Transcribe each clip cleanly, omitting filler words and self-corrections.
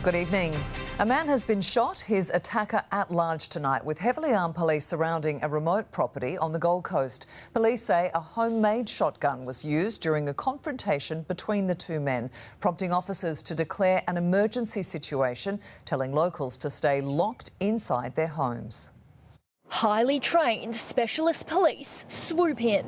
Good evening. A man has been shot, his attacker at large tonight, with heavily armed police surrounding a remote property on the Gold Coast. Police say a homemade shotgun was used during a confrontation between the two men, prompting officers to declare an emergency situation, telling locals to stay locked inside their homes. Highly trained specialist police swoop in.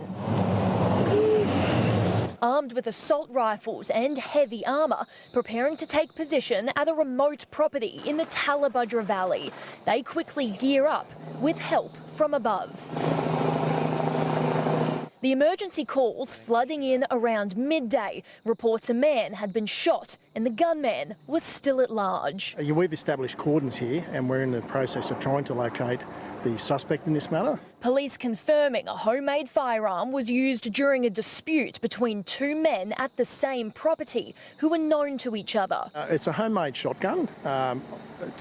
Armed with assault rifles and heavy armour, preparing to take position at a remote property in the Talabudra Valley. They quickly gear up with help from above. The emergency calls flooding in around midday. Reports a man had been shot and the gunman was still at large. We've established cordons here and we're in the process of trying to locate the suspect in this matter. Police confirming a homemade firearm was used during a dispute between two men at the same property who were known to each other. It's a homemade shotgun.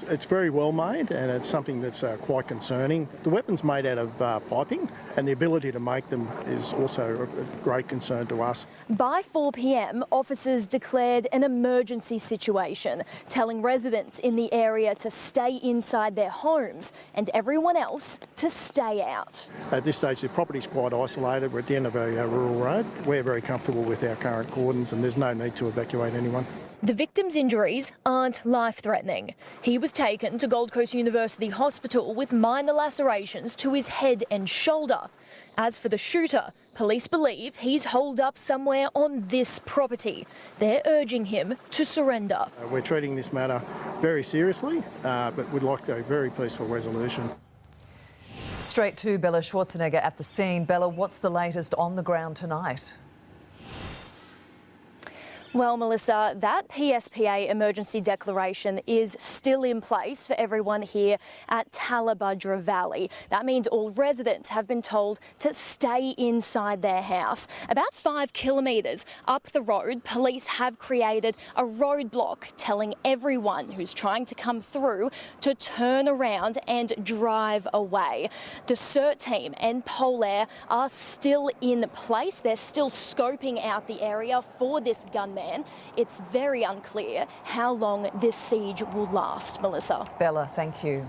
It's very well made and it's something that's quite concerning. The weapon's made out of piping and the ability to make them is also a great concern to us. By 4 p.m, officers declared an emergency situation, telling residents in the area to stay inside their homes and everyone else to stay out. At this stage, the property's quite isolated. We're at the end of a rural road. We're very comfortable with our current cordons and there's no need to evacuate anyone. The victim's injuries aren't life-threatening. He was taken to Gold Coast University Hospital with minor lacerations to his head and shoulder. As for the shooter, police believe he's holed up somewhere on this property. They're urging him to surrender. We're treating this matter very seriously, but we'd like a very peaceful resolution. Straight to Bella Schwarzenegger at the scene. Bella, what's the latest on the ground tonight? Well, Melissa, that PSPA emergency declaration is still in place for everyone here at Talabudra Valley. That means all residents have been told to stay inside their house. About 5 kilometres up the road, police have created a roadblock telling everyone who's trying to come through to turn around and drive away. The CERT team and Polair are still in place. They're still scoping out the area for this gunman. It's very unclear how long this siege will last, Melissa. Bella, thank you.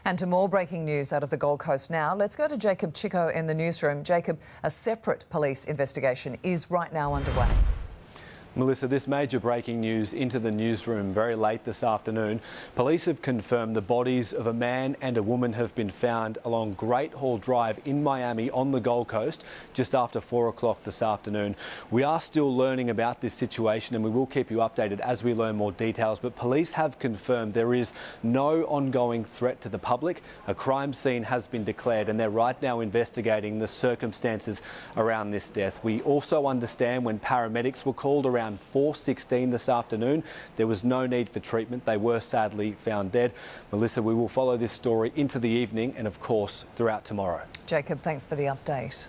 And to more breaking news out of the Gold Coast now, let's go to Jacob Chico in the newsroom. Jacob, a separate police investigation is right now underway. Melissa, this major breaking news into the newsroom very late this afternoon. Police have confirmed the bodies of a man and a woman have been found along Great Hall Drive in Miami on the Gold Coast just after 4 o'clock this afternoon. We are still learning about this situation and we will keep you updated as we learn more details, but police have confirmed there is no ongoing threat to the public. A crime scene has been declared and they're right now investigating the circumstances around this death. We also understand when paramedics were called around 4:16 this afternoon, there was no need for treatment. They were sadly found dead. Melissa, we will follow this story into the evening and of course throughout tomorrow. Jacob, thanks for the update.